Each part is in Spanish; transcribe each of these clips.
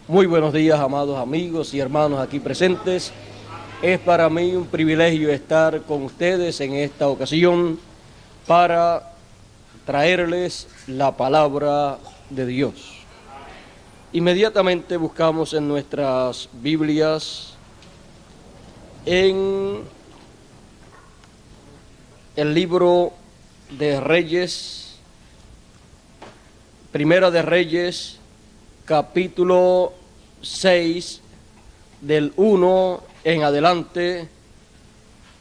Muy buenos días, amados amigos y hermanos aquí presentes. Es para mí un privilegio estar con ustedes en esta ocasión para traerles la palabra de Dios. Inmediatamente buscamos en nuestras Biblias en el libro de Reyes, Primera de Reyes, capítulo 6, del 1 en adelante,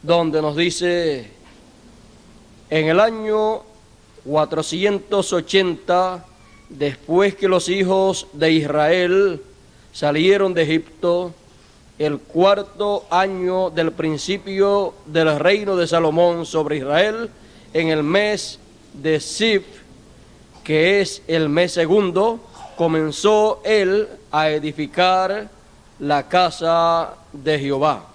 donde nos dice: en el año 480, después que los hijos de Israel salieron de Egipto, el cuarto año del principio del reino de Salomón sobre Israel, en el mes de Zif, que es el mes segundo, comenzó él a edificar la casa de Jehová.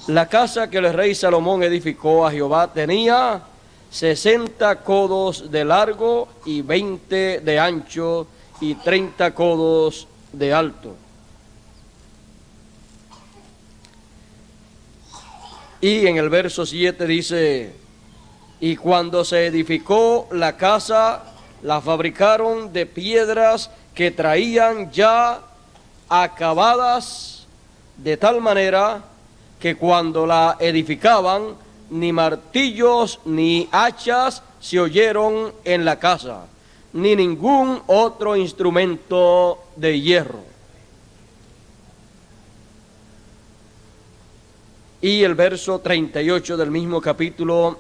La casa que el rey Salomón edificó a Jehová tenía 60 codos de largo y 20 de ancho y 30 codos de alto. Y en el verso 7 dice: y cuando se edificó la casa, la fabricaron de piedras que traían ya acabadas, de tal manera que cuando la edificaban, ni martillos ni hachas se oyeron en la casa, ni ningún otro instrumento de hierro. Y el verso 38 del mismo capítulo.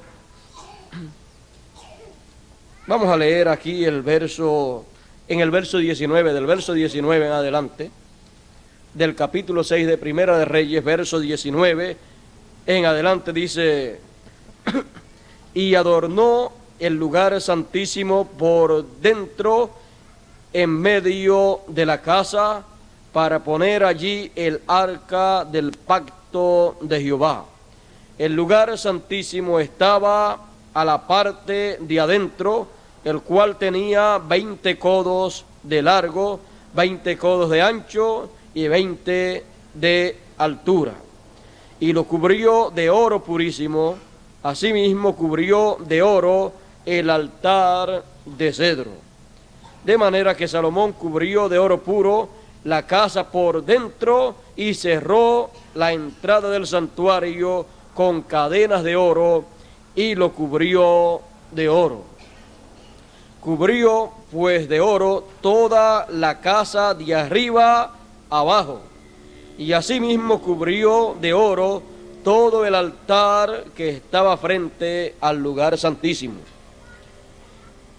Vamos a leer aquí el verso 19, del verso 19 en adelante, del capítulo 6 de Primera de Reyes, verso 19 en adelante, dice: y adornó el lugar santísimo por dentro, en medio de la casa, para poner allí el arca del pacto de Jehová. El lugar santísimo estaba a la parte de adentro, el cual tenía 20 codos de largo, 20 codos de ancho y 20 de altura. Y lo cubrió de oro purísimo. Asimismo cubrió de oro el altar de cedro. De manera que Salomón cubrió de oro puro la casa por dentro y cerró la entrada del santuario con cadenas de oro y lo cubrió de oro. Cubrió pues de oro toda la casa de arriba abajo, y asimismo cubrió de oro todo el altar que estaba frente al lugar santísimo.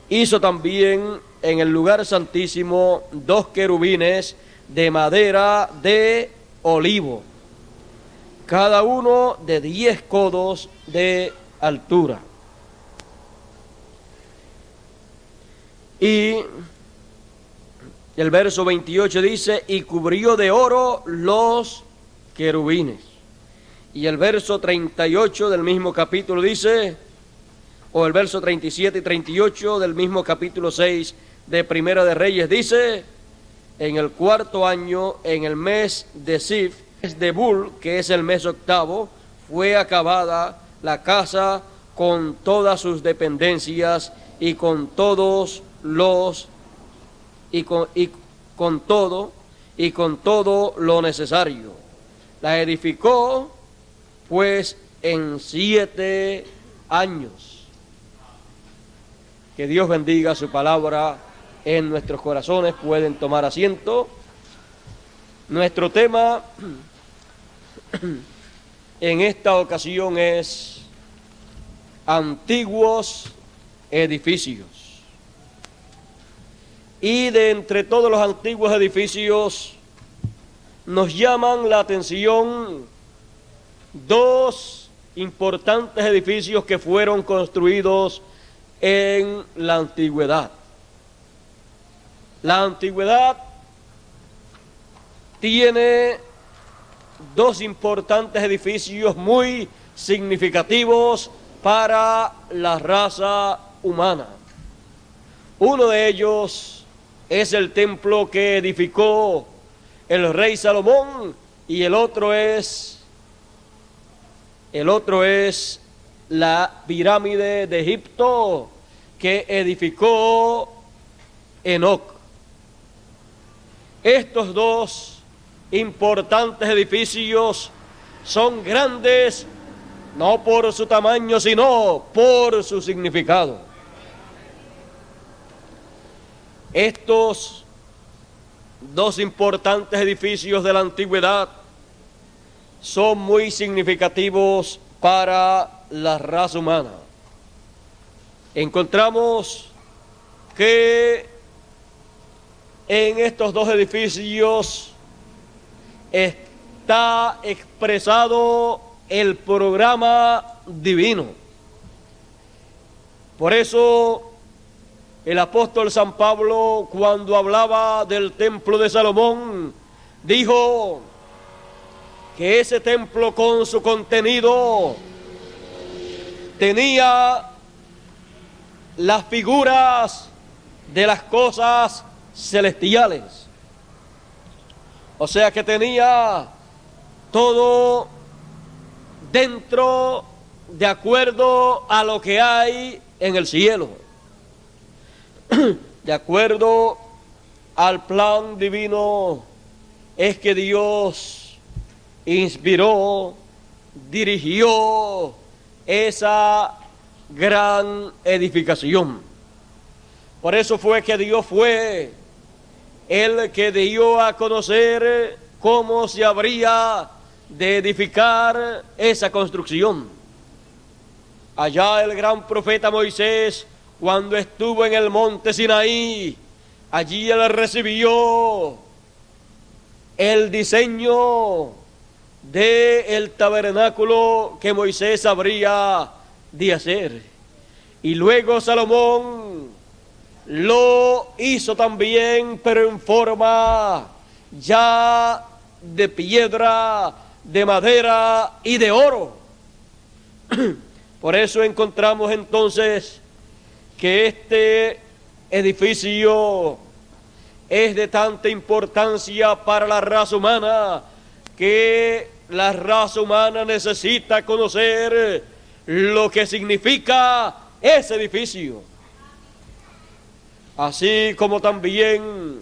Hizo también en el lugar santísimo 2 querubines de madera de olivo, cada uno de 10 codos de altura. Y el verso 28 dice: y cubrió de oro los querubines. Y el verso 38 del mismo capítulo dice, o el verso 37 y 38 del mismo capítulo 6 de Primera de Reyes dice: en el cuarto año, en el mes de Zif, de Bul, que es el mes octavo, fue acabada la casa con todas sus dependencias y con todos los con todo lo necesario. La edificó pues en 7 años. Que Dios bendiga su palabra en nuestros corazones. Pueden tomar asiento. Nuestro tema en esta ocasión es antiguos edificios. Y de entre todos los antiguos edificios nos llaman la atención 2 importantes edificios que fueron construidos en la antigüedad. La antigüedad tiene 2 importantes edificios muy significativos para la raza humana. Uno de ellos es el templo que edificó el rey Salomón, y el otro es la pirámide de Egipto que edificó Enoc. Estos dos importantes edificios son grandes no por su tamaño, sino por su significado. Estos dos importantes edificios de la antigüedad son muy significativos para la raza humana. Encontramos que en estos dos edificios está expresado el programa divino. Por eso el apóstol San Pablo, cuando hablaba del templo de Salomón, dijo que ese templo con su contenido tenía las figuras de las cosas celestiales. O sea que tenía todo dentro de acuerdo a lo que hay en el cielo, de acuerdo al plan divino. Es que Dios inspiró, dirigió esa gran edificación. Por eso fue que Dios fue el que dio a conocer cómo se habría de edificar esa construcción. Allá el gran profeta Moisés, cuando estuvo en el monte Sinaí, allí él recibió el diseño del tabernáculo que Moisés habría de hacer. Y luego Salomón lo hizo también, pero en forma ya de piedra, de madera y de oro. Por eso encontramos entonces que este edificio es de tanta importancia para la raza humana, que la raza humana necesita conocer lo que significa ese edificio. Así como también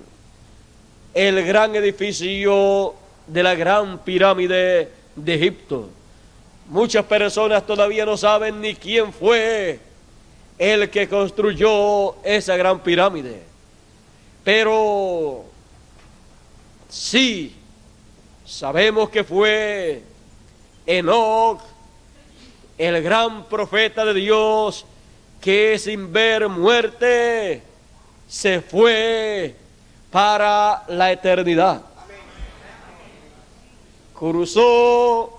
el gran edificio de la gran pirámide de Egipto. Muchas personas todavía no saben ni quién fue el que construyó esa gran pirámide. Pero sí sabemos que fue Enoc, el gran profeta de Dios, que sin ver muerte se fue para la eternidad. Cruzó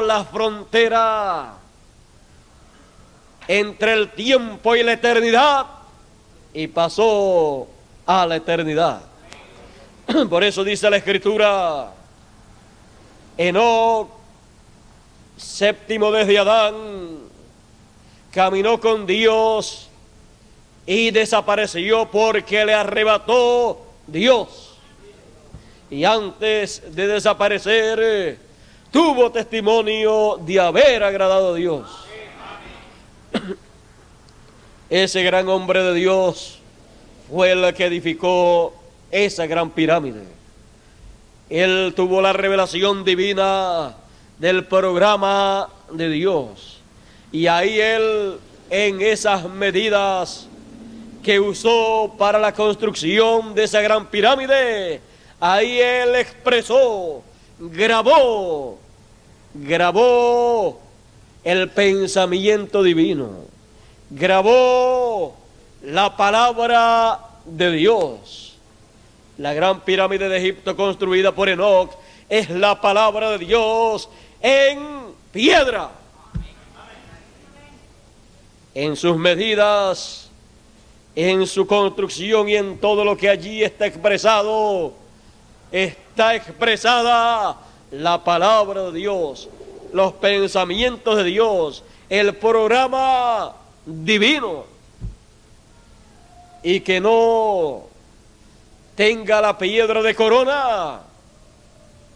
la frontera entre el tiempo y la eternidad y pasó a la eternidad. Por eso dice la Escritura: Enoc, séptimo desde Adán, caminó con Dios y desapareció porque le arrebató Dios. Y antes de desaparecer, tuvo testimonio de haber agradado a Dios. Ese gran hombre de Dios fue el que edificó esa gran pirámide. Él tuvo la revelación divina del programa de Dios. Y ahí él, en esas medidas que usó para la construcción de esa gran pirámide, ahí él expresó, grabó el pensamiento divino, grabó la palabra de Dios. La gran pirámide de Egipto construida por Enoc es la palabra de Dios en piedra. En sus medidas, en su construcción y en todo lo que allí está expresado, está expresada la palabra de Dios, los pensamientos de Dios, el programa divino. y que no tenga la piedra de corona,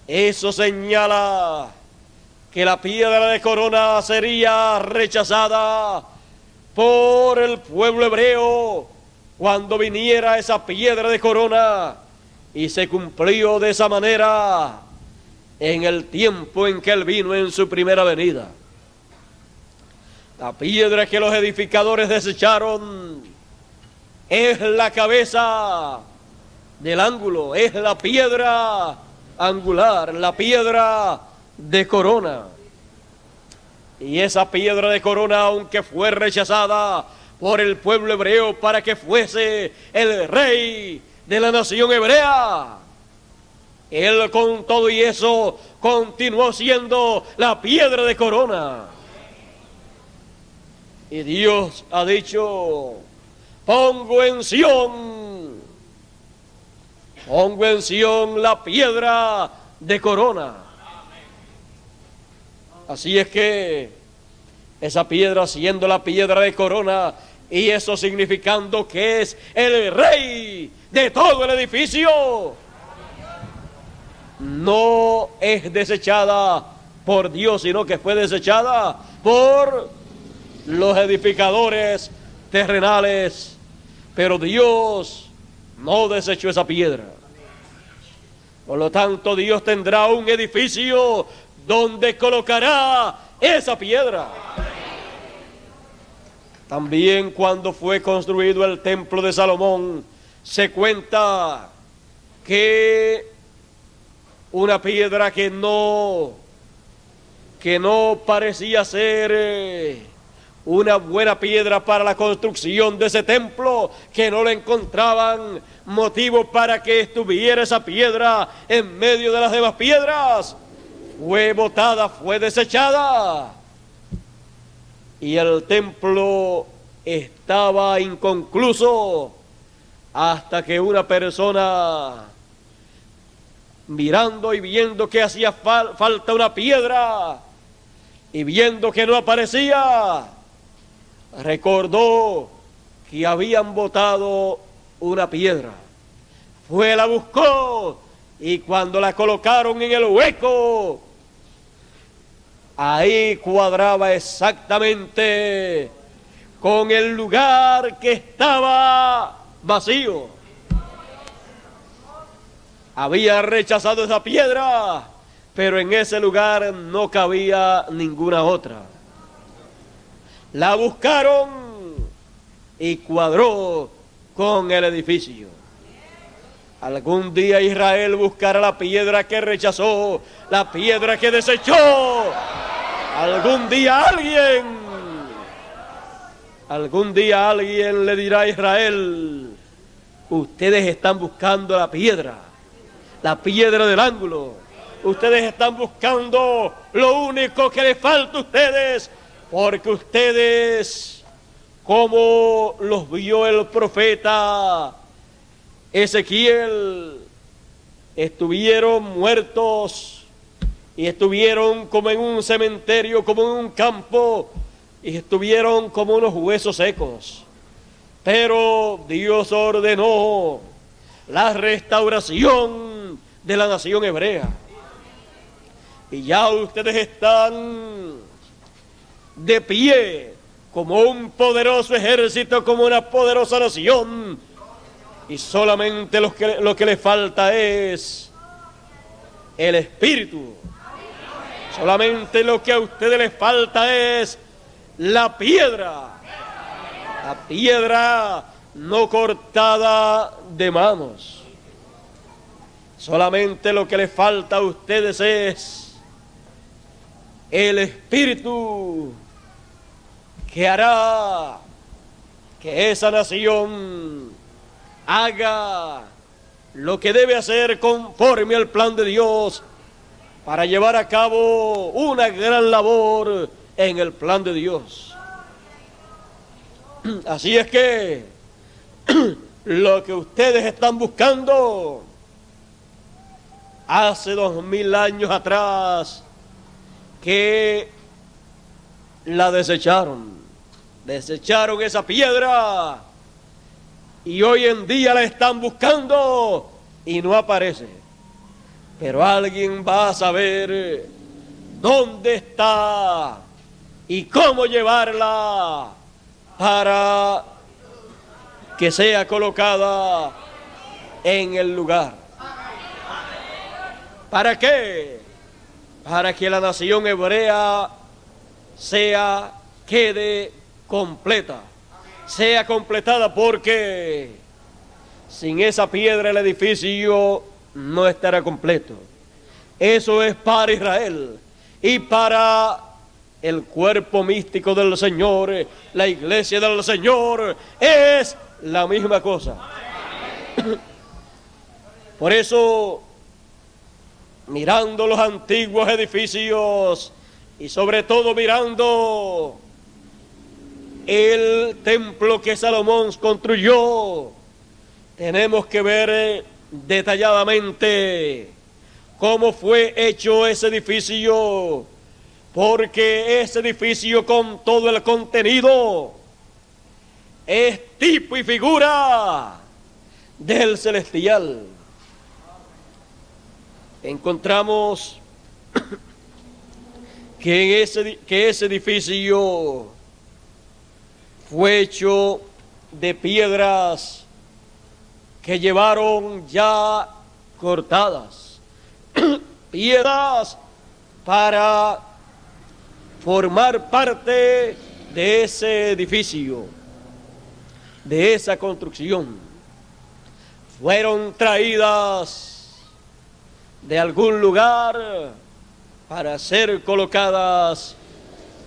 eso señala que la piedra de corona sería rechazada por el pueblo hebreo cuando viniera esa piedra de corona, y se cumplió de esa manera en el tiempo en que Él vino en su primera venida. La piedra que los edificadores desecharon es la cabeza del ángulo, es la piedra angular, la piedra de corona. Y esa piedra de corona, aunque fue rechazada por el pueblo hebreo para que fuese el rey de la nación hebrea, Él con todo y eso continuó siendo la piedra de corona. Y Dios ha dicho: pongo en Sión la piedra de corona. Así es que esa piedra, siendo la piedra de corona, y eso significando que es el rey de todo el edificio, no es desechada por Dios, sino que fue desechada por los edificadores terrenales. Pero Dios no desechó esa piedra. Por lo tanto, Dios tendrá un edificio donde colocará esa piedra. También cuando fue construido el templo de Salomón, se cuenta que una piedra que no parecía ser una buena piedra para la construcción de ese templo, que no le encontraban motivo para que estuviera esa piedra en medio de las demás piedras, fue botada, fue desechada, y el templo estaba inconcluso hasta que una persona, mirando y viendo que hacía falta una piedra y viendo que no aparecía, recordó que habían botado una piedra. Fue, la buscó, y cuando la colocaron en el hueco, ahí cuadraba exactamente con el lugar que estaba vacío. Había rechazado esa piedra, pero en ese lugar no cabía ninguna otra. La buscaron y cuadró con el edificio. Algún día Israel buscará la piedra que rechazó, la piedra que desechó. Algún día alguien le dirá a Israel: ustedes están buscando la piedra del ángulo. Ustedes están buscando lo único que les falta a ustedes, porque ustedes, como los vio el profeta Ezequiel, estuvieron muertos y estuvieron como en un cementerio, como en un campo, y estuvieron como unos huesos secos. Pero Dios ordenó la restauración de la nación hebrea. Y ya ustedes están de pie como un poderoso ejército, como una poderosa nación. Y solamente lo que les falta es el Espíritu. Solamente lo que a ustedes les falta es la piedra no cortada de manos. Solamente lo que les falta a ustedes es el Espíritu, que hará que esa nación haga lo que debe hacer conforme al plan de Dios, para llevar a cabo una gran labor en el plan de Dios. Así es que lo que ustedes están buscando, hace 2000 años atrás que la desecharon esa piedra, y hoy en día la están buscando y no aparece. Pero alguien va a saber dónde está y cómo llevarla para que sea colocada en el lugar. ¿Para qué? Para que la nación hebrea quede completa, sea completada, porque sin esa piedra el edificio no estará completo. Eso es para Israel y para el cuerpo místico del Señor, la iglesia del Señor, es la misma cosa. Por eso, mirando los antiguos edificios y sobre todo mirando el templo que Salomón construyó, tenemos que ver detalladamente cómo fue hecho ese edificio, porque ese edificio con todo el contenido es tipo y figura del celestial. Encontramos que ese edificio fue hecho de piedras que llevaron ya cortadas, piedras para formar parte de ese edificio, de esa construcción. Fueron traídas de algún lugar para ser colocadas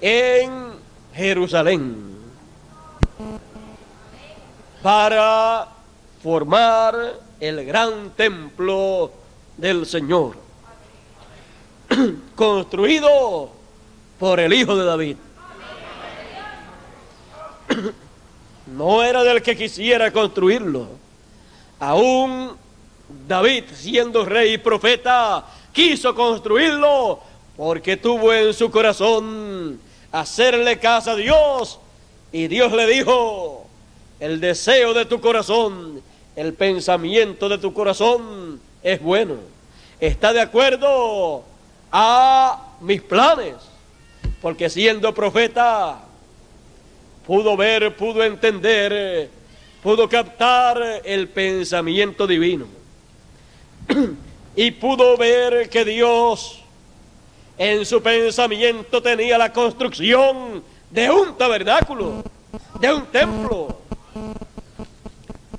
en Jerusalén, para formar el gran templo del Señor, construido por el Hijo de David. No era del que quisiera construirlo. Aún David, siendo rey y profeta, quiso construirlo porque tuvo en su corazón hacerle casa a Dios, y Dios le dijo: el deseo de tu corazón, el pensamiento de tu corazón es bueno, está de acuerdo a mis planes, porque siendo profeta pudo ver, pudo entender, pudo captar el pensamiento divino y pudo ver que Dios en su pensamiento tenía la construcción de un tabernáculo, de un templo,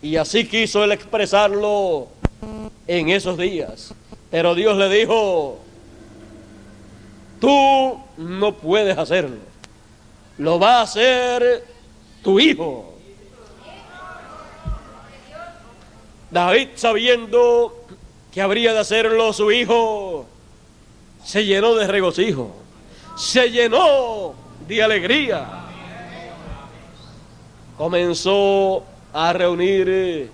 y así quiso él expresarlo en esos días. Pero Dios le dijo: tú no puedes hacerlo, lo va a hacer tu hijo. David, sabiendo que habría de hacerlo su hijo, se llenó de regocijo, se llenó de alegría. Comenzó a reunir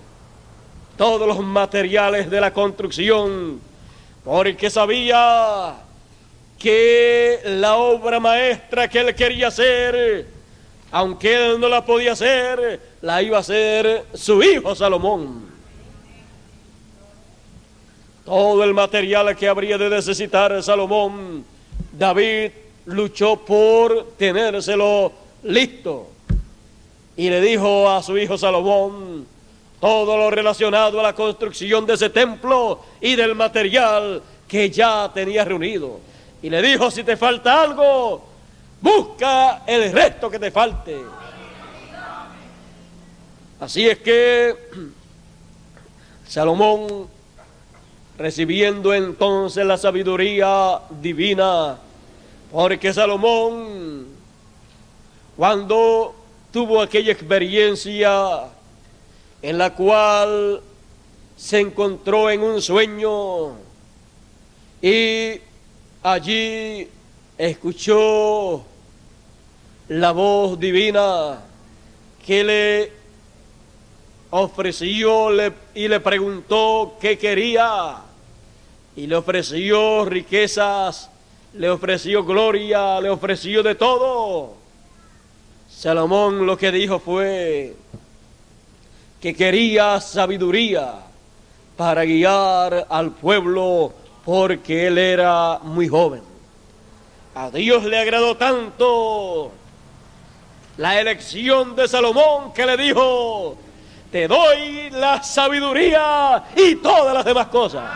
todos los materiales de la construcción, porque sabía que la obra maestra que él quería hacer, aunque él no la podía hacer, la iba a hacer su hijo Salomón. Todo el material que habría de necesitar Salomón, David luchó por tenérselo listo, y le dijo a su hijo Salomón todo lo relacionado a la construcción de ese templo y del material que ya tenía reunido. Y le dijo: si te falta algo, busca el resto que te falte. Así es que Salomón, recibiendo entonces la sabiduría divina, porque Salomón, cuando tuvo aquella experiencia en la cual se encontró en un sueño y allí escuchó la voz divina que le ofreció y le preguntó qué quería, y le ofreció riquezas, le ofreció gloria, le ofreció de todo. Salomón lo que dijo fue: que quería sabiduría para guiar al pueblo porque él era muy joven. A Dios le agradó tanto la elección de Salomón que le dijo: te doy la sabiduría y todas las demás cosas.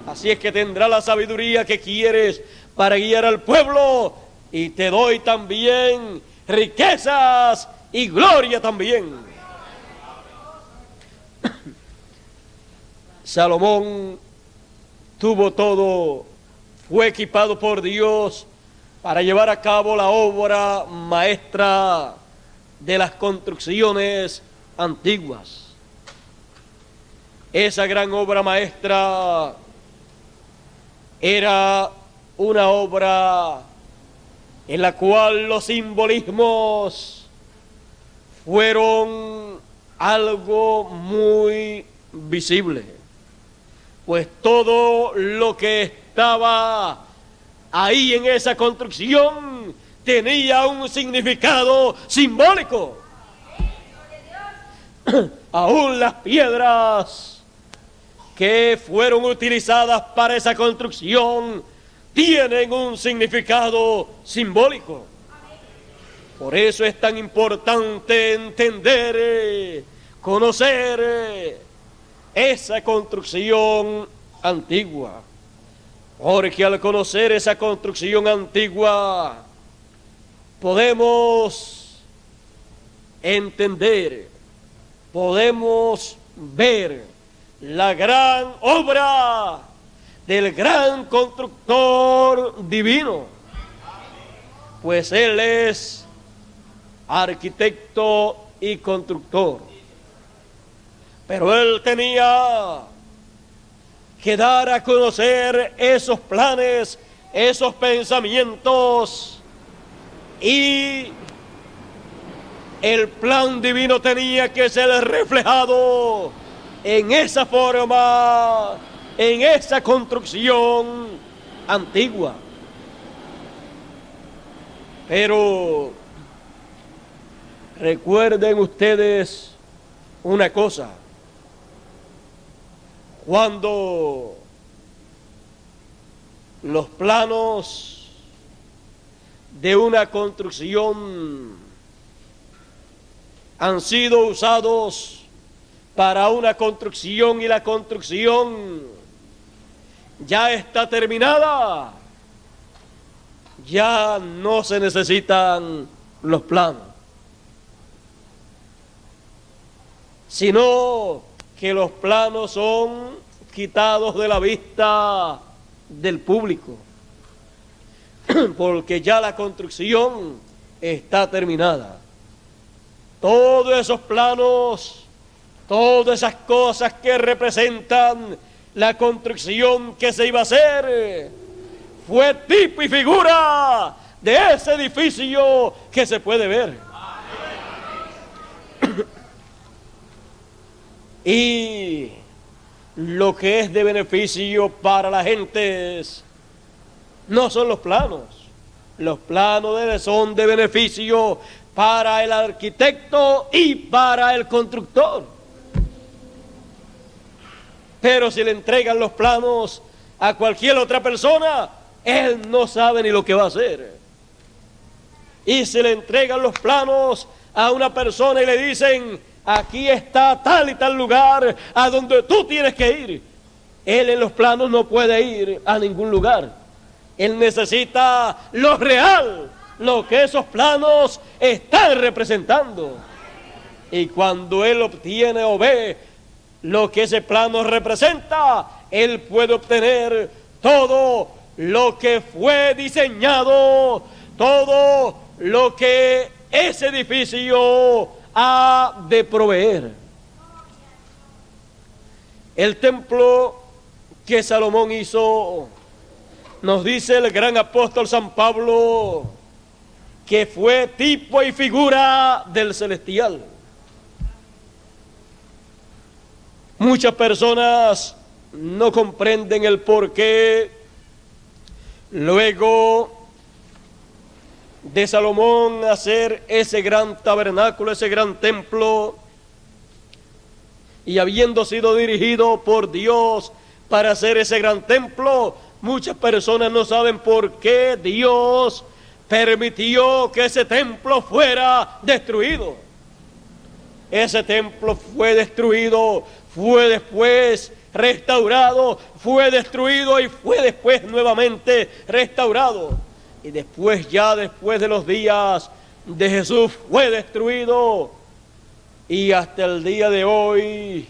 Así es que tendrá la sabiduría que quieres para guiar al pueblo, y te doy también riquezas y gloria también. Salomón tuvo todo, fue equipado por Dios para llevar a cabo la obra maestra de las construcciones antiguas. Esa gran obra maestra era una obra en la cual los simbolismos fueron algo muy visible, pues todo lo que estaba ahí en esa construcción tenía un significado simbólico. Aún las piedras que fueron utilizadas para esa construcción tienen un significado simbólico. Por eso es tan importante entender, conocer esa construcción antigua. Porque al conocer esa construcción antigua, podemos entender, podemos ver la gran obra del gran constructor divino, pues Él es arquitecto y constructor. Pero Él tenía que dar a conocer esos planes, esos pensamientos, y el plan divino tenía que ser reflejado en esa forma, en esa construcción antigua. Pero recuerden ustedes una cosa: cuando los planos de una construcción han sido usados para una construcción y la construcción ya está terminada, ya no se necesitan los planos, sino que los planos son quitados de la vista del público, porque ya la construcción está terminada. Todos esos planos, todas esas cosas que representan la construcción que se iba a hacer, fue tipo y figura de ese edificio que se puede ver. Y lo que es de beneficio para la gente no son los planos. Los planos son de beneficio para el arquitecto y para el constructor. Pero si le entregan los planos a cualquier otra persona, él no sabe ni lo que va a hacer. Y si le entregan los planos a una persona y le dicen: aquí está tal y tal lugar a donde tú tienes que ir, él en los planos no puede ir a ningún lugar. Él necesita lo real, lo que esos planos están representando. Y cuando él obtiene o ve lo que ese plano representa, él puede obtener todo lo que fue diseñado, todo lo que ese edificio ha de proveer. El templo que Salomón hizo, nos dice el gran apóstol San Pablo, que fue tipo y figura del celestial. Muchas personas no comprenden el porqué luego de Salomón hacer ese gran tabernáculo, ese gran templo, y habiendo sido dirigido por Dios para hacer ese gran templo, muchas personas no saben por qué Dios permitió que ese templo fuera destruido. Ese templo fue destruido, fue después restaurado, fue destruido y fue después nuevamente restaurado. Y después, ya después de los días de Jesús, fue destruido. Y hasta el día de hoy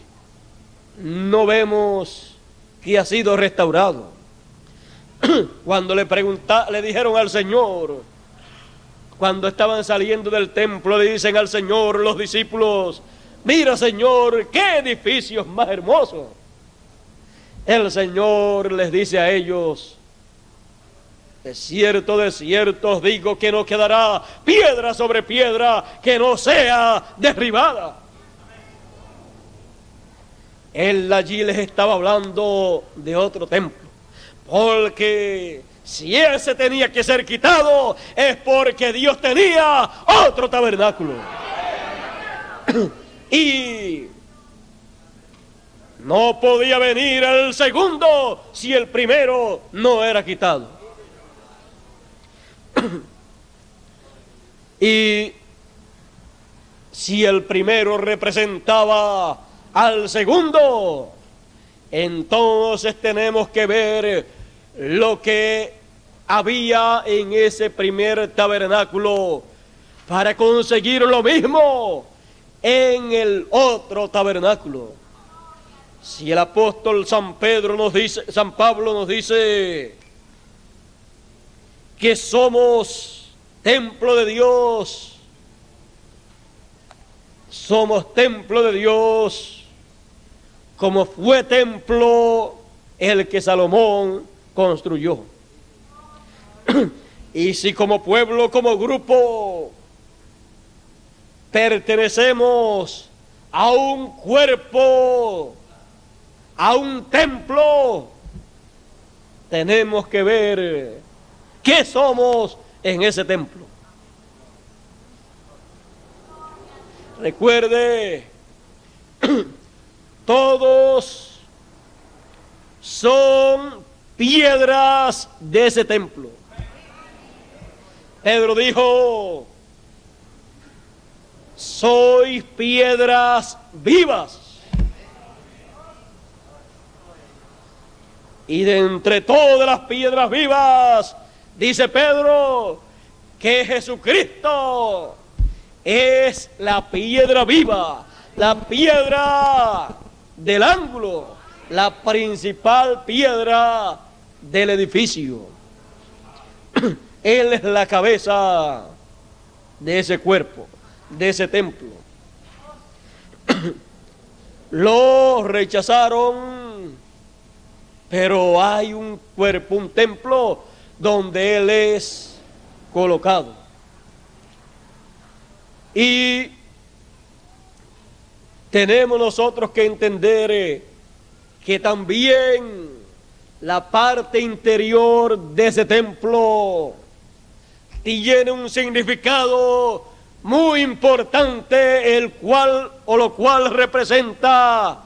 no vemos que ha sido restaurado. Cuando le dijeron al Señor, cuando estaban saliendo del templo, le dicen al Señor los discípulos: mira, Señor, qué edificios más hermosos. El Señor les dice a ellos: de cierto os digo que no quedará piedra sobre piedra que no sea derribada. Él allí les estaba hablando de otro templo, porque si ese tenía que ser quitado, es porque Dios tenía otro tabernáculo. Y no podía venir el segundo si el primero no era quitado. Y si el primero representaba al segundo, entonces tenemos que ver lo que había en ese primer tabernáculo para conseguir lo mismo en el otro tabernáculo. Si el apóstol San Pablo nos dice que somos templo de Dios, somos templo de Dios, como fue templo el que Salomón construyó. Y si como pueblo, como grupo, pertenecemos a un cuerpo, a un templo, tenemos que ver qué somos en ese templo. Recuerde, todos son piedras de ese templo. Pedro dijo: sois piedras vivas. Y de entre todas las piedras vivas, dice Pedro, que Jesucristo es la piedra viva, la piedra del ángulo, la principal piedra del edificio. Él es la cabeza de ese cuerpo, de ese templo. Lo rechazaron, pero hay un cuerpo, un templo donde Él es colocado. Y tenemos nosotros que entender que también la parte interior de ese templo tiene un significado muy importante, lo cual representa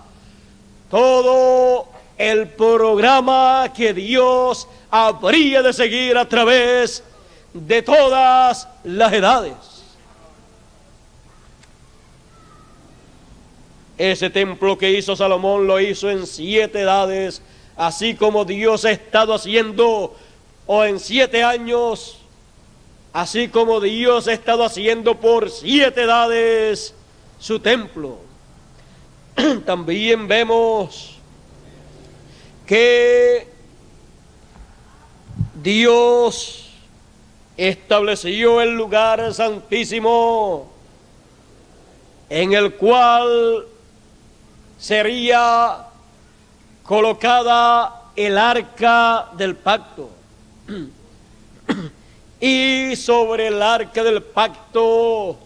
todo el programa que Dios habría de seguir a través de todas las edades. Ese templo que hizo Salomón lo hizo en 7 edades, así como Dios ha estado haciendo, o en 7 años, así como Dios ha estado haciendo por 7 edades su templo. También vemos que Dios estableció el lugar santísimo en el cual sería colocada el arca del pacto. Y sobre el arca del pacto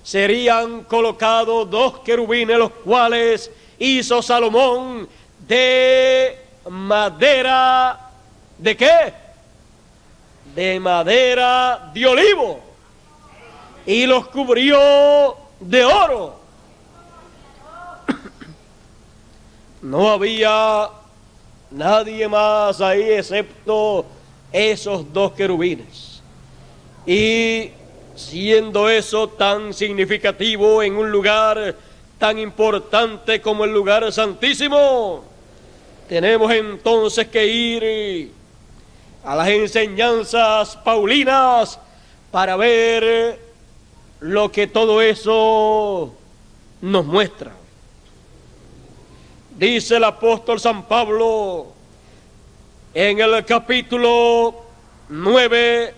serían colocados 2 querubines, los cuales hizo Salomón de madera. ¿De qué? De madera de olivo. Y los cubrió de oro. No había nadie más ahí excepto esos dos querubines. Y siendo eso tan significativo en un lugar tan importante como el lugar santísimo, tenemos entonces que ir a las enseñanzas paulinas para ver lo que todo eso nos muestra. Dice el apóstol San Pablo en el capítulo 9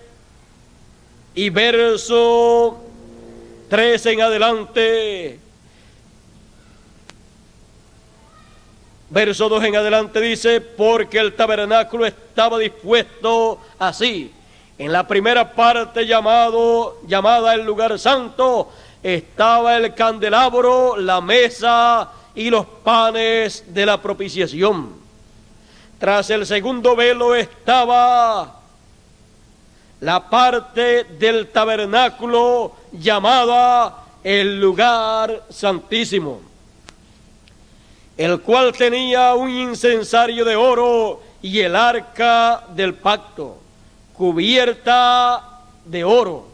y verso 13 en adelante, verso 2 en adelante, dice: porque el tabernáculo estaba dispuesto así. En la primera parte llamada el lugar santo, estaba el candelabro, la mesa y los panes de la propiciación. Tras el segundo velo estaba la parte del tabernáculo llamada el lugar santísimo, el cual tenía un incensario de oro y el arca del pacto, cubierta de oro.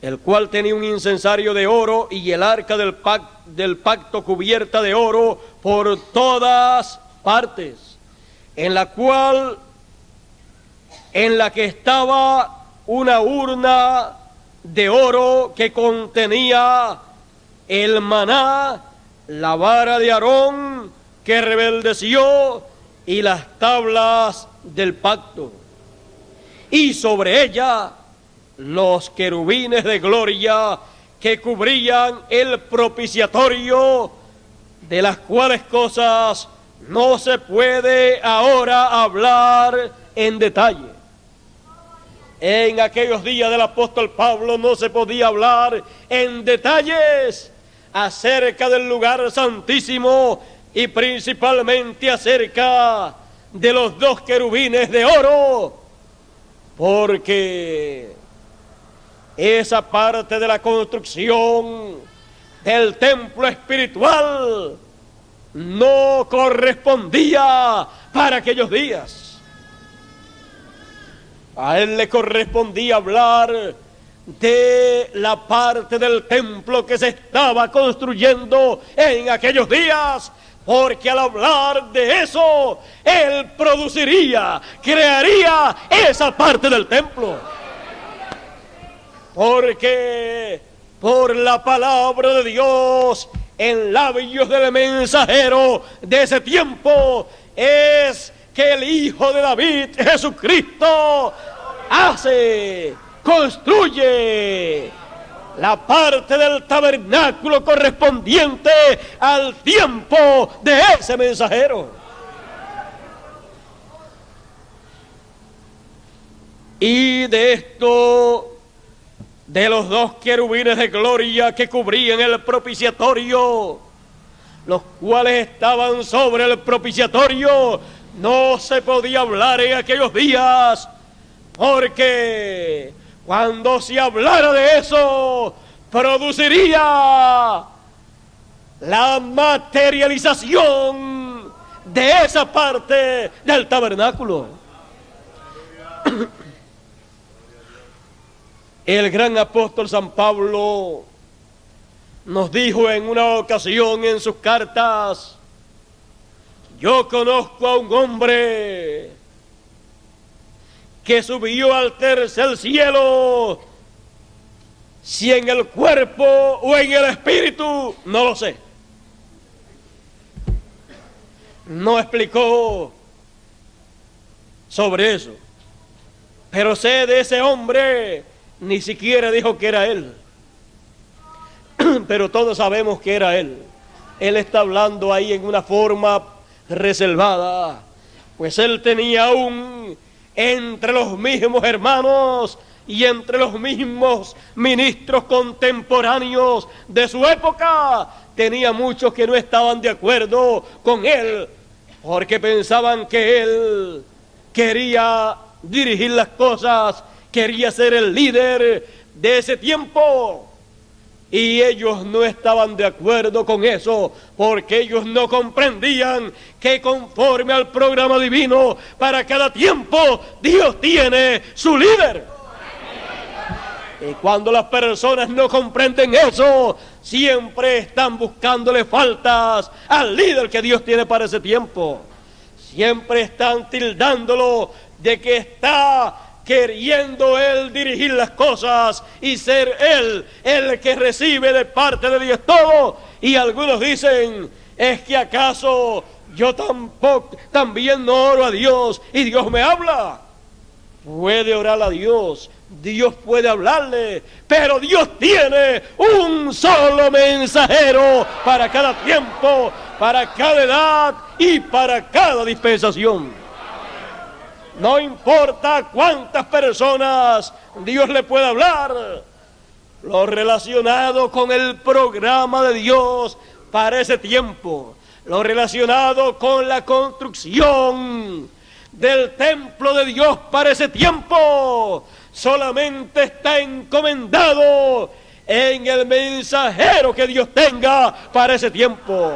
El cual tenía un incensario de oro y el arca del pacto cubierta de oro por todas partes, en la que estaba una urna de oro que contenía el maná, la vara de Aarón que rebeldeció y las tablas del pacto, y sobre ella los querubines de gloria que cubrían el propiciatorio, de las cuales cosas no se puede ahora hablar en detalle. En aquellos días del apóstol Pablo no se podía hablar en detalles acerca del lugar santísimo y principalmente acerca de los dos querubines de oro, porque esa parte de la construcción del templo espiritual no correspondía para aquellos días. A él le correspondía hablar de la parte del templo que se estaba construyendo en aquellos días, porque al hablar de eso, él crearía esa parte del templo. Porque por la palabra de Dios en labios del mensajero de ese tiempo es que el Hijo de David, Jesucristo, construye la parte del tabernáculo correspondiente al tiempo de ese mensajero. Y de esto, de los dos querubines de gloria que cubrían el propiciatorio, los cuales estaban sobre el propiciatorio, no se podía hablar en aquellos días, porque cuando se hablara de eso, produciría la materialización de esa parte del tabernáculo. El gran apóstol San Pablo nos dijo en una ocasión en sus cartas: yo conozco a un hombre que subió al tercer cielo, si en el cuerpo o en el espíritu, no lo sé. No explicó sobre eso, pero sé de ese hombre. Ni siquiera dijo que era él, pero todos sabemos que era él. Él está hablando ahí en una forma reservada, pues él tenía aún entre los mismos hermanos y entre los mismos ministros contemporáneos de su época, tenía muchos que no estaban de acuerdo con él, porque pensaban que él quería dirigir las cosas, quería ser el líder de ese tiempo. Y ellos no estaban de acuerdo con eso, porque ellos no comprendían que conforme al programa divino, para cada tiempo, Dios tiene su líder. Y cuando las personas no comprenden eso, siempre están buscándole faltas al líder que Dios tiene para ese tiempo. Siempre están tildándolo de que está queriendo él dirigir las cosas y ser él el que recibe de parte de Dios todo. Y algunos dicen, ¿es que acaso yo también no oro a Dios y Dios me habla? Puede orar a Dios, Dios puede hablarle, pero Dios tiene un solo mensajero para cada tiempo, para cada edad y para cada dispensación. No importa cuántas personas Dios le pueda hablar, lo relacionado con el programa de Dios para ese tiempo, lo relacionado con la construcción del templo de Dios para ese tiempo, solamente está encomendado en el mensajero que Dios tenga para ese tiempo.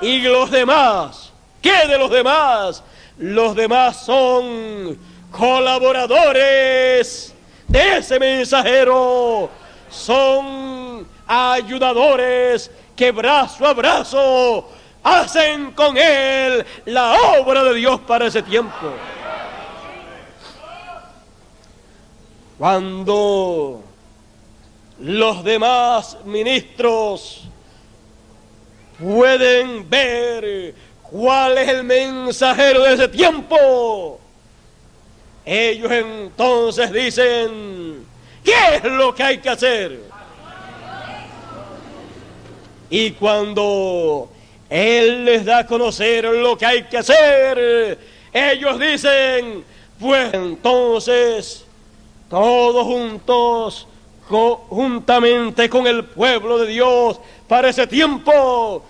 Y los demás, ¿qué de los demás? Los demás son colaboradores de ese mensajero, son ayudadores que brazo a brazo hacen con él la obra de Dios para ese tiempo. Cuando los demás ministros pueden ver cuál es el mensajero de ese tiempo, ellos entonces dicen, ¿qué es lo que hay que hacer? Y cuando él les da a conocer lo que hay que hacer, ellos dicen, pues entonces todos juntos, juntamente con el pueblo de Dios para ese tiempo,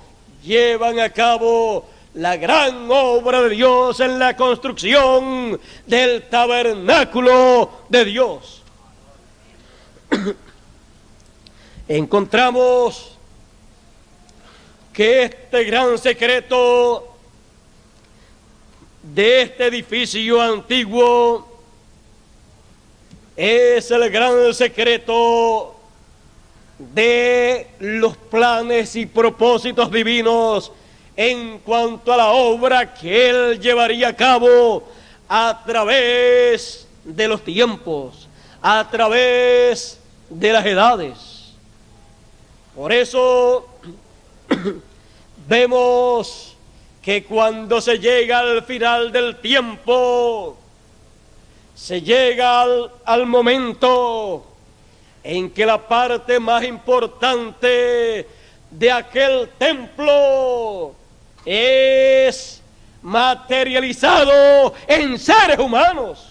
llevan a cabo la gran obra de Dios en la construcción del tabernáculo de Dios. Encontramos que este gran secreto de este edificio antiguo es el gran secreto de los planes y propósitos divinos en cuanto a la obra que Él llevaría a cabo a través de los tiempos, a través de las edades. Por eso vemos que cuando se llega al final del tiempo, se llega al momento en que la parte más importante de aquel templo es materializado en seres humanos.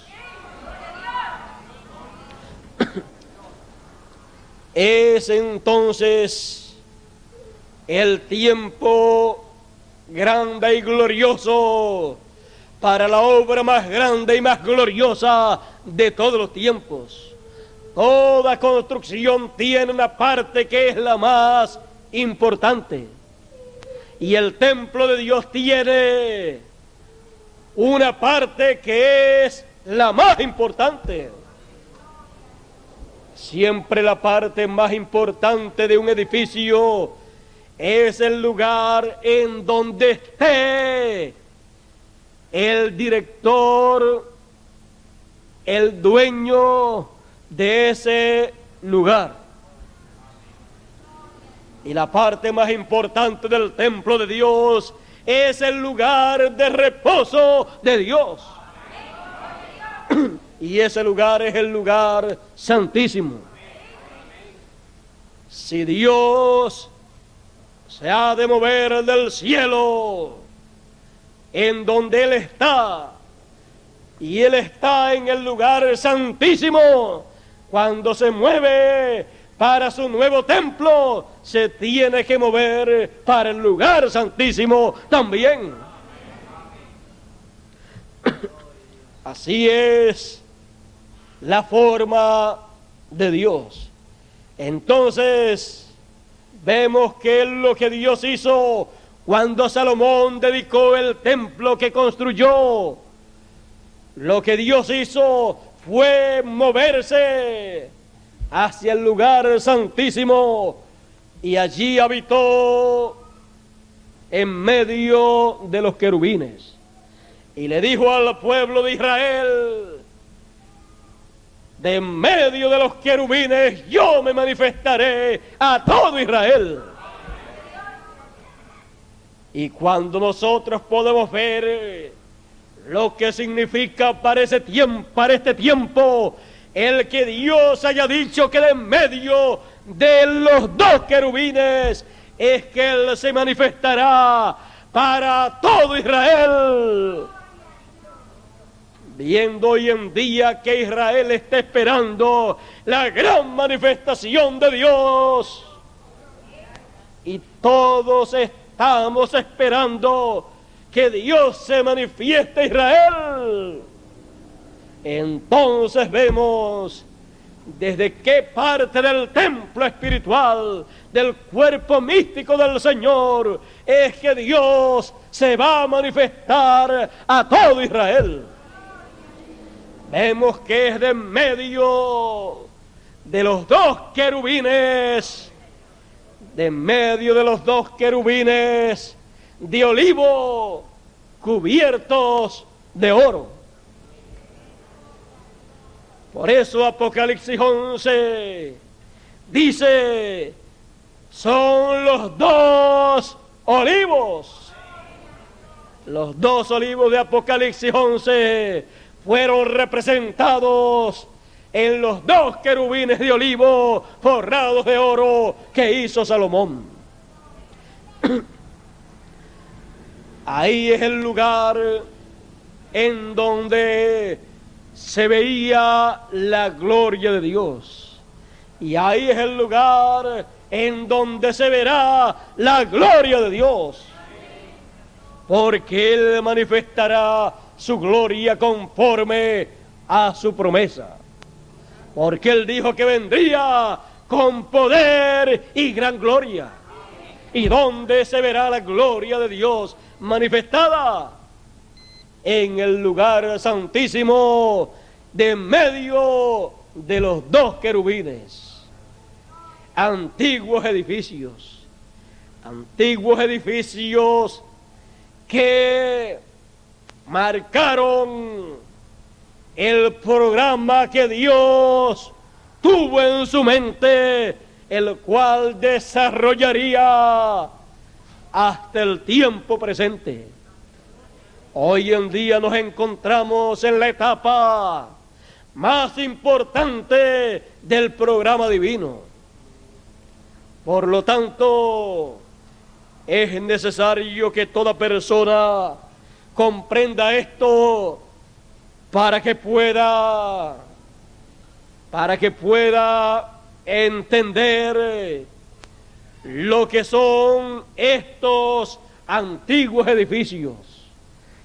Es entonces el tiempo grande y glorioso para la obra más grande y más gloriosa de todos los tiempos. Toda construcción tiene una parte que es la más importante. Y el templo de Dios tiene una parte que es la más importante. Siempre la parte más importante de un edificio es el lugar en donde esté el director, el dueño de ese lugar. Y la parte más importante del templo de Dios es el lugar de reposo de Dios. Y ese lugar es el lugar santísimo. Si Dios se ha de mover del cielo en donde Él está, y Él está en el lugar santísimo, cuando se mueve para su nuevo templo, se tiene que mover para el lugar santísimo también. Así es la forma de Dios. Entonces vemos que es lo que Dios hizo cuando Salomón dedicó el templo que construyó. Lo que Dios hizo fue moverse hacia el lugar santísimo y allí habitó en medio de los querubines. Y le dijo al pueblo de Israel: de en medio de los querubines yo me manifestaré a todo Israel. Y cuando nosotros podemos ver lo que significa para este tiempo, el que Dios haya dicho que de en medio de los dos querubines es que Él se manifestará para todo Israel. Viendo hoy en día que Israel está esperando la gran manifestación de Dios, y todos estamos esperando que Dios se manifieste a Israel, entonces vemos desde qué parte del templo espiritual, del cuerpo místico del Señor, es que Dios se va a manifestar a todo Israel. Vemos que es de en medio de los dos querubines, de en medio de los dos querubines de olivo cubiertos de oro. Por eso Apocalipsis 11 dice: son los dos olivos. Los dos olivos de Apocalipsis 11 fueron representados en los dos querubines de olivo forrados de oro que hizo Salomón. Ahí es el lugar en donde se veía la gloria de Dios. Y ahí es el lugar en donde se verá la gloria de Dios. Porque Él manifestará su gloria conforme a su promesa. Porque Él dijo que vendría con poder y gran gloria. ¿Y dónde se verá la gloria de Dios manifestada? En el lugar santísimo de en medio de los dos querubines. Antiguos edificios que marcaron el programa que Dios tuvo en su mente, el cual desarrollaría hasta el tiempo presente. Hoy en día nos encontramos en la etapa más importante del programa divino. Por lo tanto, es necesario que toda persona comprenda esto para que pueda entender lo que son estos antiguos edificios,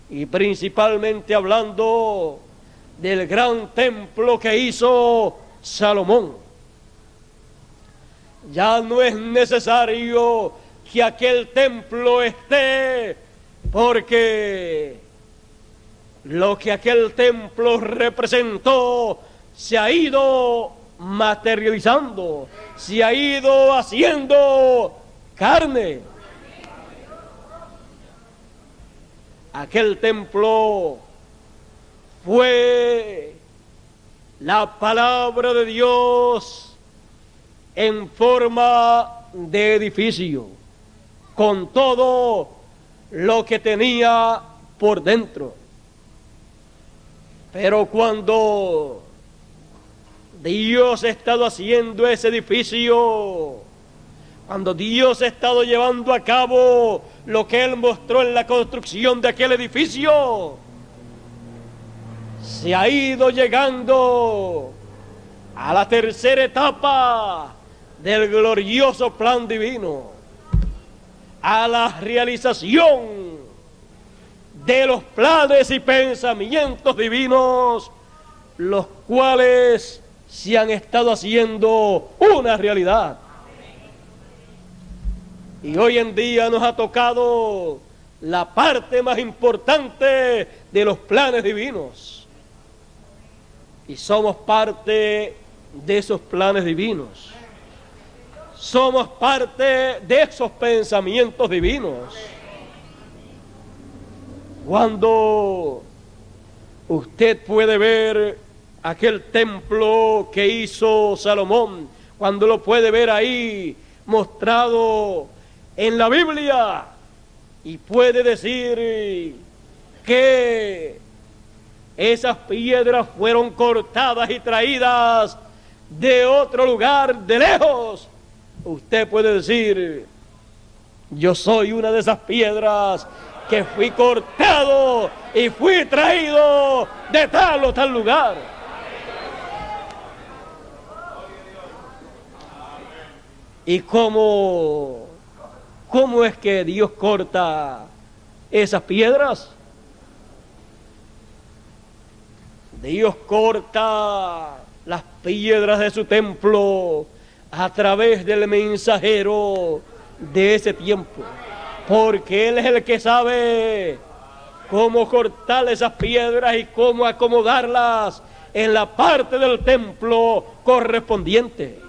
y principalmente hablando del gran templo que hizo Salomón. Ya no es necesario que aquel templo esté, porque lo que aquel templo representó se ha ido materializando, se ha ido haciendo carne. Aquel templo fue la palabra de Dios en forma de edificio, con todo lo que tenía por dentro. Pero cuando Dios ha estado haciendo ese edificio, cuando Dios ha estado llevando a cabo lo que Él mostró en la construcción de aquel edificio, se ha ido llegando a la tercera etapa del glorioso plan divino, a la realización de los planes y pensamientos divinos, los cuales se han estado haciendo una realidad. Y hoy en día nos ha tocado la parte más importante de los planes divinos. Y somos parte de esos planes divinos. Somos parte de esos pensamientos divinos. Cuando usted puede ver aquel templo que hizo Salomón, cuando lo puede ver ahí mostrado en la Biblia, y puede decir que esas piedras fueron cortadas y traídas de otro lugar, de lejos, usted puede decir: yo soy una de esas piedras que fui cortado y fui traído de tal o tal lugar. ¿Y cómo es que Dios corta esas piedras? Dios corta las piedras de su templo a través del mensajero de ese tiempo, porque Él es el que sabe cómo cortar esas piedras y cómo acomodarlas en la parte del templo correspondiente.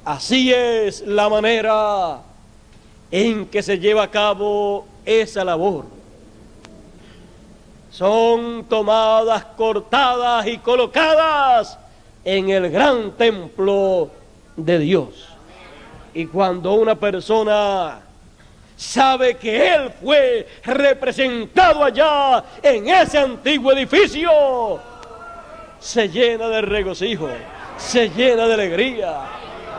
Así es la manera en que se lleva a cabo esa labor. Son tomadas, cortadas y colocadas en el gran templo de Dios. Y cuando una persona sabe que Él fue representado allá en ese antiguo edificio, se llena de regocijo, se llena de alegría,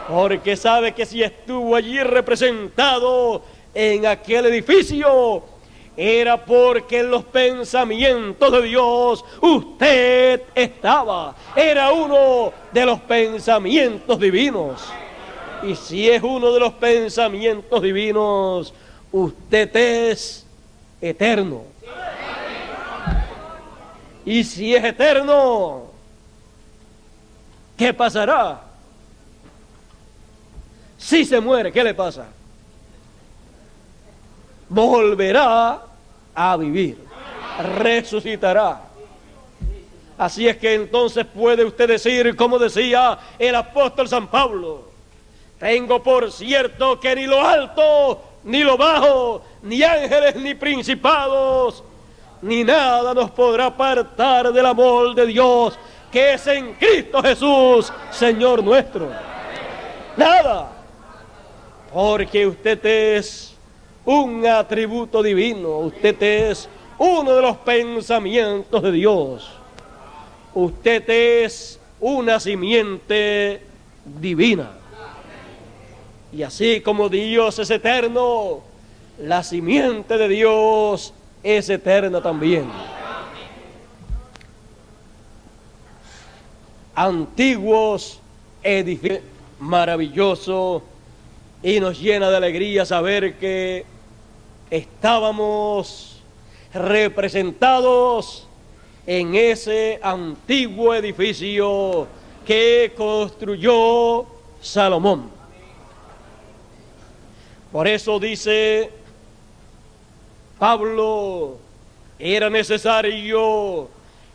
porque sabe que si estuvo allí representado en aquel edificio, era porque en los pensamientos de Dios usted estaba. Era uno de los pensamientos divinos. Y si es uno de los pensamientos divinos, usted es eterno. Y si es eterno, ¿qué pasará? Si se muere, ¿qué le pasa? Volverá a vivir, resucitará. Así es que entonces puede usted decir, como decía el apóstol San Pablo: tengo por cierto que ni lo alto, ni lo bajo, ni ángeles, ni principados, ni nada nos podrá apartar del amor de Dios, que es en Cristo Jesús, Señor nuestro. Nada, porque usted es un atributo divino, usted es uno de los pensamientos de Dios, usted es una simiente divina. Y así como Dios es eterno, la simiente de Dios es eterna también. Antiguos edificios, maravilloso, y nos llena de alegría saber que estábamos representados en ese antiguo edificio que construyó Salomón. Por eso dice Pablo, era necesario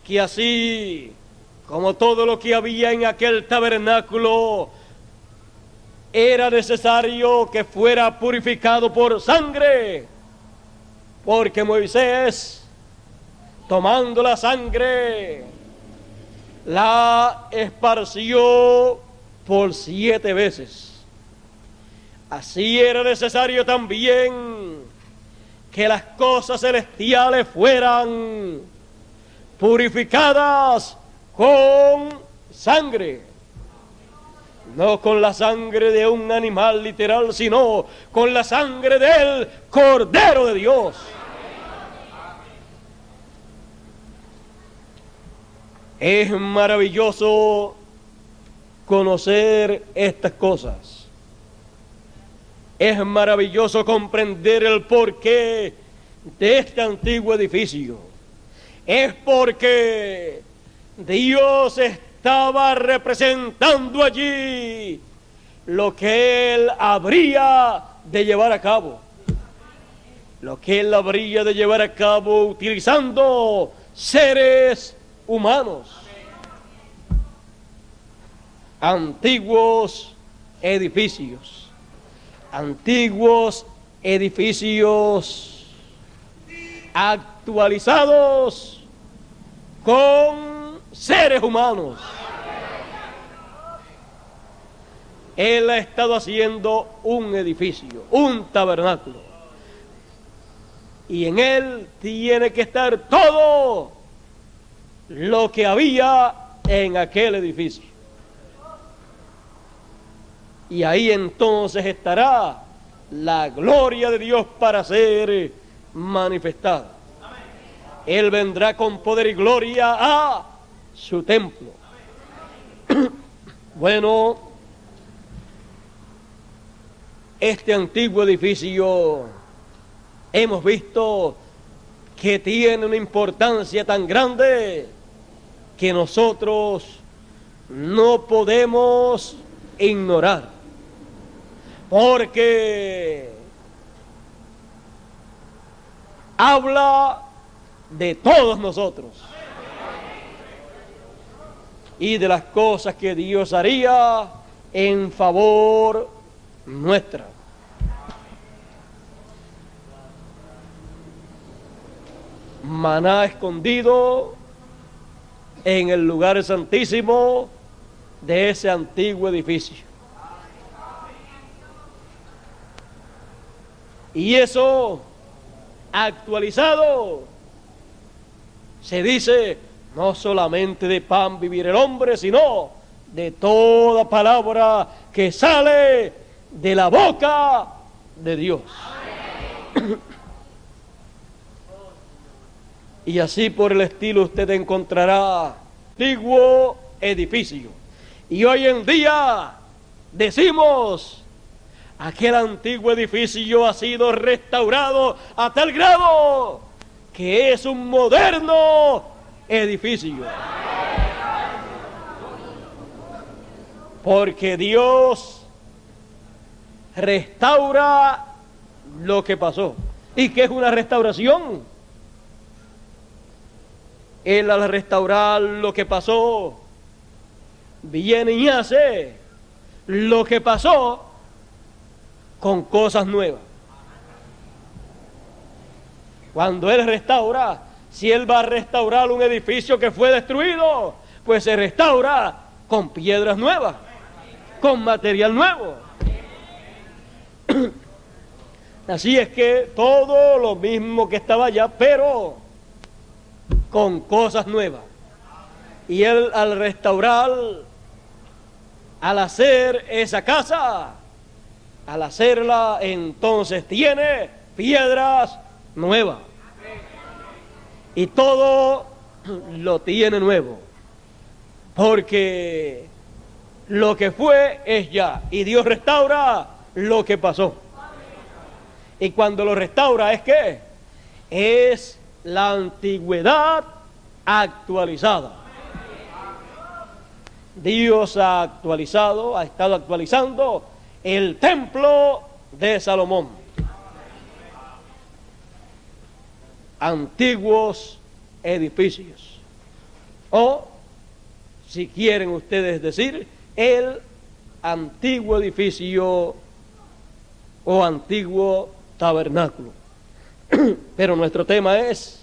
que así como todo lo que había en aquel tabernáculo, era necesario que fuera purificado por sangre, porque Moisés, tomando la sangre, la esparció por 7 veces. Así era necesario también que las cosas celestiales fueran purificadas con sangre. No con la sangre de un animal literal, sino con la sangre del Cordero de Dios. Es maravilloso conocer estas cosas. Es maravilloso comprender el porqué de este antiguo edificio. Es porque Dios estaba representando allí lo que Él habría de llevar a cabo. Lo que Él habría de llevar a cabo utilizando seres humanos. Antiguos edificios. Antiguos edificios actualizados con seres humanos. Él ha estado haciendo un edificio, un tabernáculo. Y en él tiene que estar todo lo que había en aquel edificio. Y ahí entonces estará la gloria de Dios para ser manifestada. Él vendrá con poder y gloria a su templo. Bueno, este antiguo edificio hemos visto que tiene una importancia tan grande que nosotros no podemos ignorar. Porque habla de todos nosotros y de las cosas que Dios haría en favor nuestra. Maná escondido en el lugar santísimo de ese antiguo edificio. Y eso actualizado se dice: no solamente de pan vivir el hombre, sino de toda palabra que sale de la boca de Dios. Y así por el estilo usted encontrará antiguo edificio. Y hoy en día decimos: aquel antiguo edificio ha sido restaurado a tal grado que es un moderno edificio. Porque Dios restaura lo que pasó. ¿Y qué es una restauración? Él, al restaurar lo que pasó, viene y hace lo que pasó con cosas nuevas. Cuando Él restaura, si Él va a restaurar un edificio que fue destruido, pues se restaura con piedras nuevas, con material nuevo. Así es que todo lo mismo que estaba allá, pero con cosas nuevas. Y Él, al restaurar, al hacer esa casa, al hacerla, entonces tiene piedras nuevas. Y todo lo tiene nuevo. Porque lo que fue es ya. Y Dios restaura lo que pasó. Y cuando lo restaura, ¿es qué? Es la antigüedad actualizada. Dios ha actualizado, ha estado actualizando el templo de Salomón. Antiguos edificios. O, si quieren ustedes decir, el antiguo edificio o antiguo tabernáculo. Pero nuestro tema es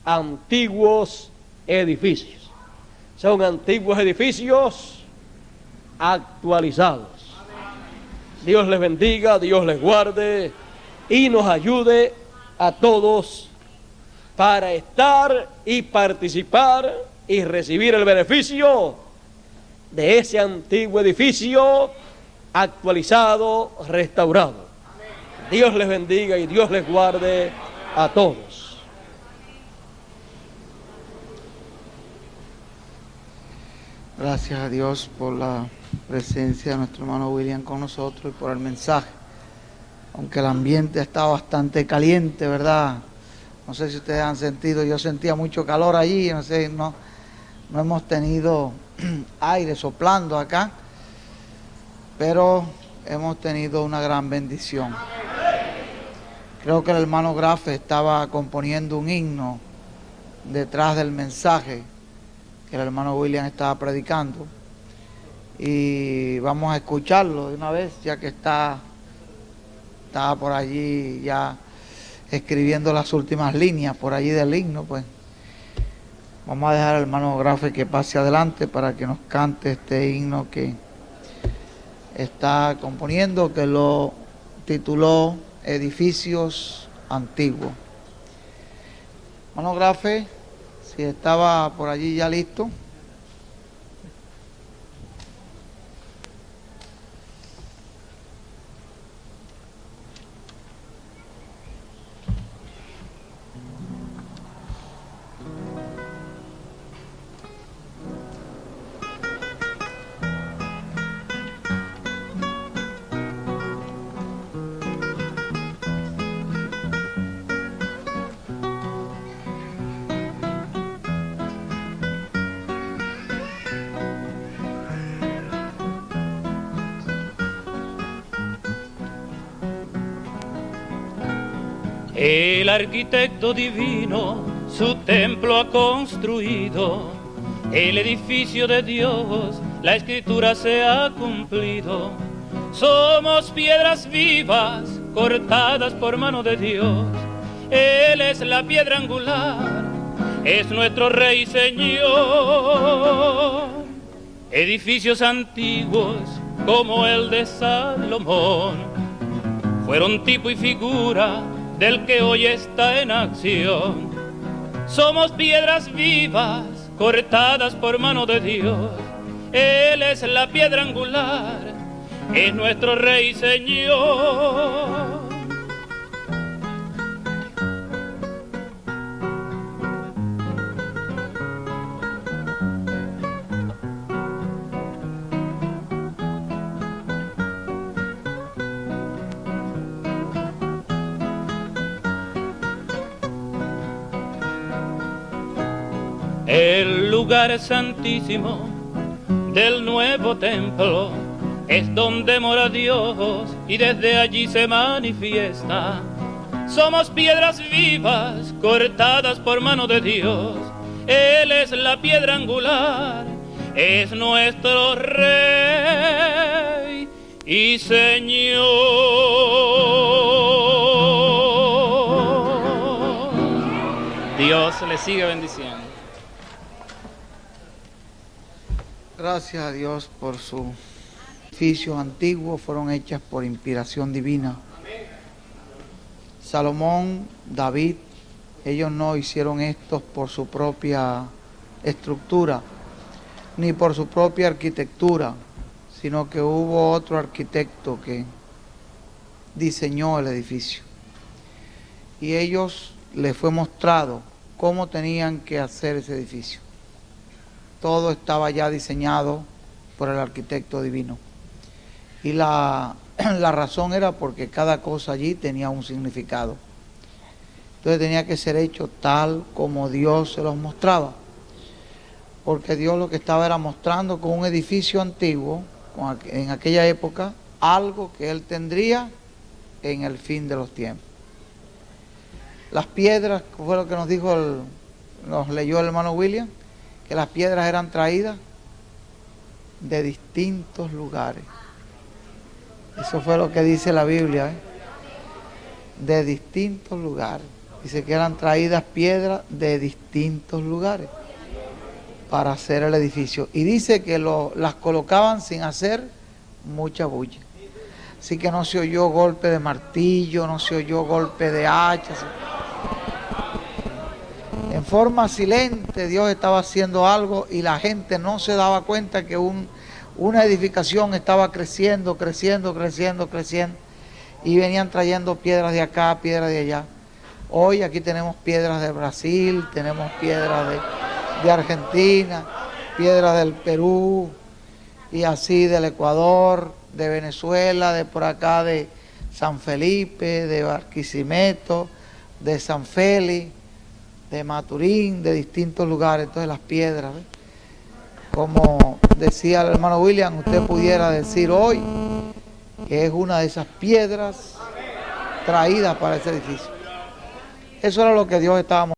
antiguos edificios. Son antiguos edificios actualizados. Dios les bendiga, Dios les guarde y nos ayude a todos para estar y participar y recibir el beneficio de ese antiguo edificio actualizado, restaurado. Dios les bendiga y Dios les guarde a todos. Gracias a Dios por la presencia de nuestro hermano William con nosotros y por el mensaje. Aunque el ambiente está bastante caliente, ¿verdad? No sé si ustedes han sentido, yo sentía mucho calor allí, no no hemos tenido aire soplando acá, pero hemos tenido una gran bendición. Creo que el hermano Grafe estaba componiendo un himno detrás del mensaje que el hermano William estaba predicando, y vamos a escucharlo de una vez, ya que estaba por allí ya escribiendo las últimas líneas por allí del himno. Pues vamos a dejar al hermano Grafe que pase adelante para que nos cante este himno que está componiendo, que lo tituló Edificios Antiguos. Hermano Grafe, si estaba por allí ya listo. El arquitecto divino su templo ha construido, el edificio de Dios, la escritura se ha cumplido. Somos piedras vivas cortadas por mano de Dios, Él es la piedra angular, es nuestro Rey y Señor. Edificios antiguos como el de Salomón fueron tipo y figura del que hoy está en acción. Somos piedras vivas cortadas por mano de Dios, Él es la piedra angular, es nuestro Rey y Señor. El lugar santísimo del nuevo templo es donde mora Dios y desde allí se manifiesta. Somos piedras vivas cortadas por mano de Dios, Él es la piedra angular, es nuestro Rey y Señor. Dios le sigue bendiciendo. Gracias a Dios por sus edificios antiguos, fueron hechas por inspiración divina. Salomón, David, ellos no hicieron estos por su propia estructura, ni por su propia arquitectura, sino que hubo otro arquitecto que diseñó el edificio. Y ellos les fue mostrado cómo tenían que hacer ese edificio. Todo estaba ya diseñado por el arquitecto divino. Y la razón era porque cada cosa allí tenía un significado. Entonces tenía que ser hecho tal como Dios se los mostraba. Porque Dios lo que estaba era mostrando con un edificio antiguo, en aquella época, algo que Él tendría en el fin de los tiempos. Las piedras, fue lo que nos dijo, nos leyó el hermano William, que las piedras eran traídas de distintos lugares. Eso fue lo que dice la Biblia, de distintos lugares. Dice que eran traídas piedras de distintos lugares para hacer el edificio. Y dice que las colocaban sin hacer mucha bulla. Así que no se oyó golpe de martillo, no se oyó golpe de hacha. En forma silente Dios estaba haciendo algo y la gente no se daba cuenta que una edificación estaba creciendo y venían trayendo piedras de acá, piedras de allá. Hoy aquí tenemos piedras de Brasil, tenemos piedras de Argentina, piedras del Perú y así del Ecuador, de Venezuela, de por acá de San Felipe, de Barquisimeto, de San Félix, de Maturín, de distintos lugares. Entonces las piedras, ¿ves? como decía el hermano William, usted pudiera decir hoy que es una de esas piedras traídas para ese edificio. Eso era lo que Dios estaba mostrando.